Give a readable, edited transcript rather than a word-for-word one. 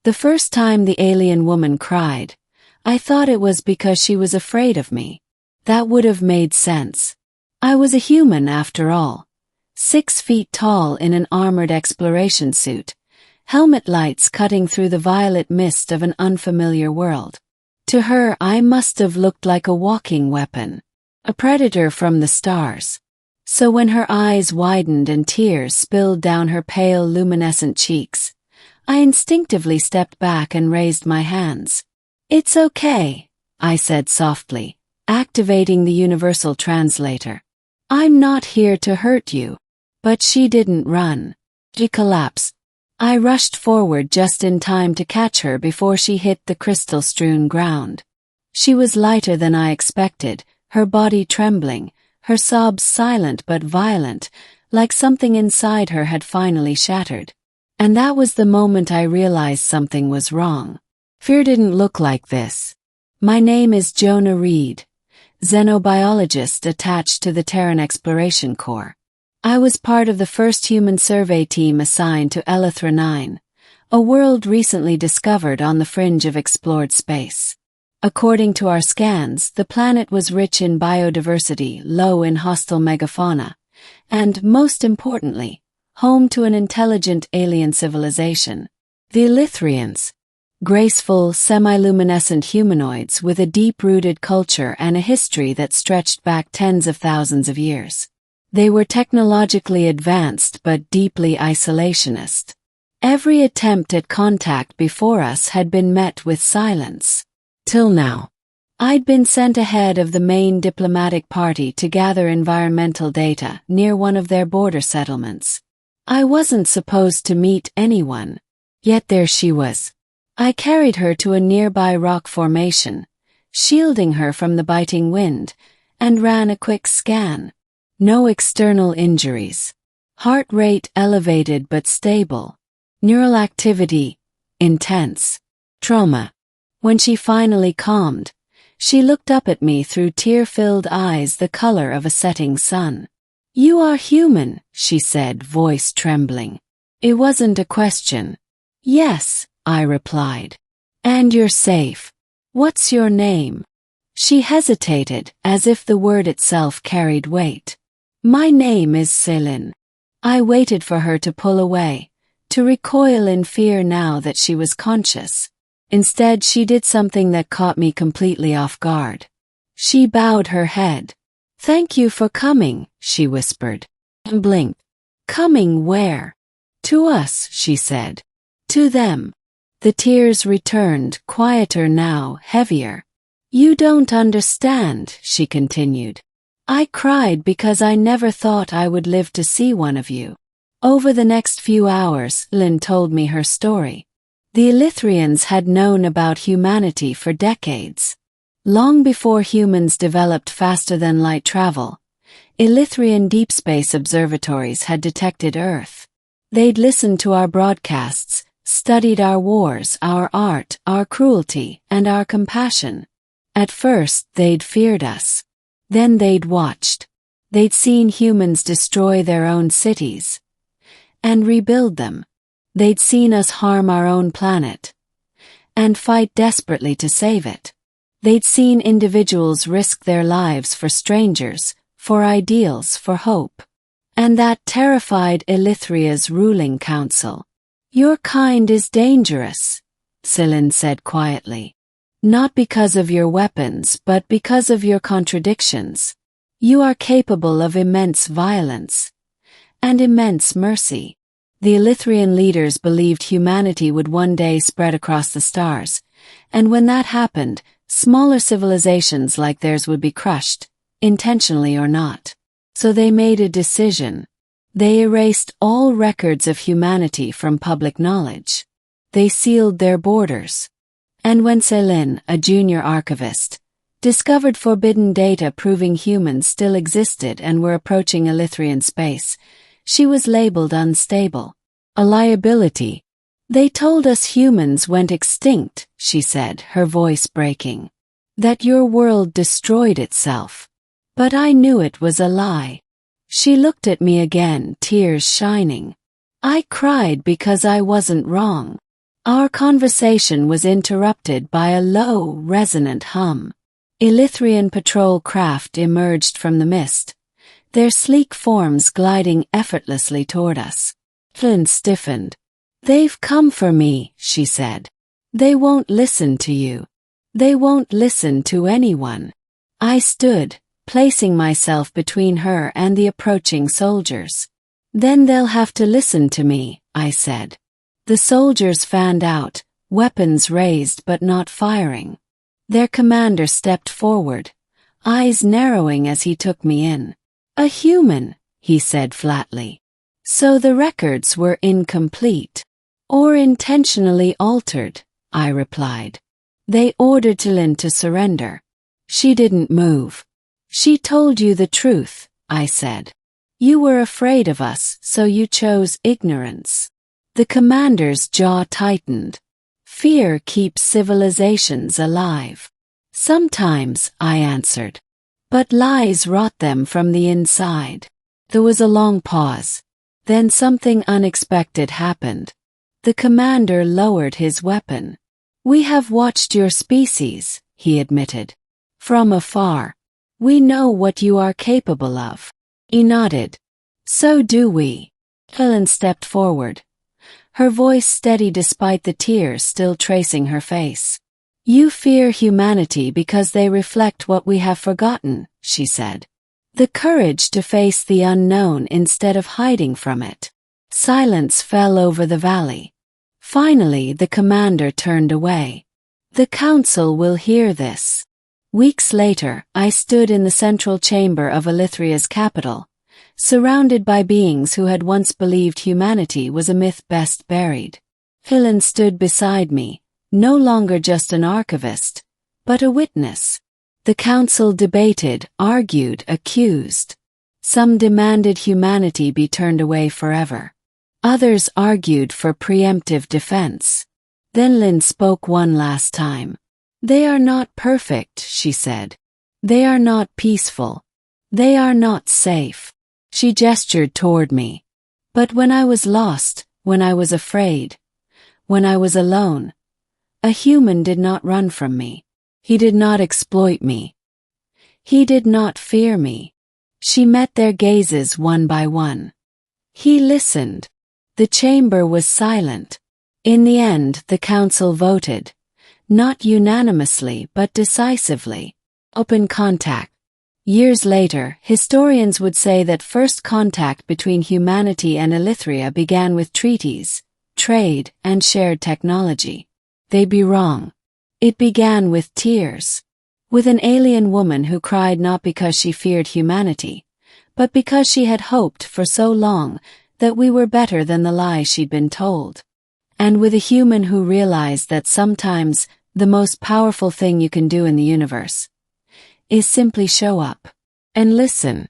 The first time the alien woman cried, I thought it was because she was afraid of me. That would have made sense. I was a human after all. 6 feet tall in an armored exploration suit, helmet lights cutting through the violet mist of an unfamiliar world. To her, I must have looked like a walking weapon, a predator from the stars. So when her eyes widened and tears spilled down her pale, luminescent cheeks, I instinctively stepped back and raised my hands. It's okay, I said softly, activating the universal translator. I'm not here to hurt you. But she didn't run. She collapsed. I rushed forward just in time to catch her before she hit the crystal-strewn ground. She was lighter than I expected, her body trembling, her sobs silent but violent, like something inside her had finally shattered. And that was the moment I realized something was wrong. Fear didn't look like this. My name is Jonah Reed, xenobiologist attached to the Terran Exploration Corps. I was part of the first human survey team assigned to Elythra 9, a world recently discovered on the fringe of explored space. According to our scans, the planet was rich in biodiversity, low in hostile megafauna, and, most importantly, home to an intelligent alien civilization, the Elythrians. Graceful, semi-luminescent humanoids with a deep-rooted culture and a history that stretched back tens of thousands of years. They were technologically advanced but deeply isolationist. Every attempt at contact before us had been met with silence. Till now. I'd been sent ahead of the main diplomatic party to gather environmental data near one of their border settlements. I wasn't supposed to meet anyone, yet there she was. I carried her to a nearby rock formation, shielding her from the biting wind, and ran a quick scan. No external injuries. Heart rate elevated but stable. Neural activity intense. Trauma. When she finally calmed, she looked up at me through tear-filled eyes the color of a setting sun. You are human, she said, voice trembling. It wasn't a question. Yes, I replied. And you're safe. What's your name? She hesitated, as if the word itself carried weight. My name is Celine. I waited for her to pull away, to recoil in fear now that she was conscious. Instead, she did something that caught me completely off guard. She bowed her head. Thank you for coming, she whispered, and blinked. Coming where? To us, she said. To them. The tears returned, quieter now, heavier. You don't understand, she continued. I cried because I never thought I would live to see one of you. Over the next few hours, Lynn told me her story. The Elythrians had known about humanity for decades. Long before humans developed faster-than-light travel, Elythrian deep space observatories had detected Earth. They'd listened to our broadcasts, studied our wars, our art, our cruelty, and our compassion. At first, they'd feared us. Then they'd watched. They'd seen humans destroy their own cities and rebuild them. They'd seen us harm our own planet and fight desperately to save it. They'd seen individuals risk their lives for strangers, for ideals, for hope. And that terrified Elythria's ruling council. Your kind is dangerous, Celine said quietly. Not because of your weapons, but because of your contradictions. You are capable of immense violence and immense mercy. The Elythrian leaders believed humanity would one day spread across the stars, and when that happened, smaller civilizations like theirs would be crushed, intentionally or not. So they made a decision. They erased all records of humanity from public knowledge. They sealed their borders. And when Céline, a junior archivist, discovered forbidden data proving humans still existed and were approaching Elythrian space, she was labeled unstable. A liability. They told us humans went extinct, she said, her voice breaking. That your world destroyed itself. But I knew it was a lie. She looked at me again, tears shining. I cried because I wasn't wrong. Our conversation was interrupted by a low, resonant hum. Elythrian patrol craft emerged from the mist, their sleek forms gliding effortlessly toward us. Flynn stiffened. "They've come for me," she said. "They won't listen to you. They won't listen to anyone." I stood, placing myself between her and the approaching soldiers. "Then they'll have to listen to me," I said. The soldiers fanned out, weapons raised but not firing. Their commander stepped forward, eyes narrowing as he took me in. "A human," he said flatly. "So the records were incomplete. Or intentionally altered," I replied. "They ordered Lynn to surrender. She didn't move." "She told you the truth," I said. "You were afraid of us, so you chose ignorance." The commander's jaw tightened. "Fear keeps civilizations alive." "Sometimes," I answered. "But lies rot them from the inside." There was a long pause. Then something unexpected happened. The commander lowered his weapon. "We have watched your species," he admitted. "From afar. We know what you are capable of." He nodded. "So do we." Helen stepped forward, her voice steady despite the tears still tracing her face. "You fear humanity because they reflect what we have forgotten," she said. "The courage to face the unknown instead of hiding from it." Silence fell over the valley. Finally, the commander turned away. "The council will hear this." Weeks later, I stood in the central chamber of Elythria's capital, surrounded by beings who had once believed humanity was a myth best buried. Helen stood beside me, no longer just an archivist, but a witness. The council debated, argued, accused. Some demanded humanity be turned away forever. Others argued for preemptive defense. Then Lynn spoke one last time. "They are not perfect," she said. "They are not peaceful. They are not safe." She gestured toward me. "But when I was lost, when I was afraid, when I was alone, a human did not run from me. He did not exploit me. He did not fear me." She met their gazes one by one. He listened. The chamber was silent. In the end, the council voted, not unanimously but decisively. Open contact. Years later, historians would say that first contact between humanity and Elythria began with treaties, trade, and shared technology. They'd be wrong. It began with tears. With an alien woman who cried not because she feared humanity, but because she had hoped for so long that we were better than the lies she'd been told. And with a human who realized that sometimes the most powerful thing you can do in the universe is simply show up and listen.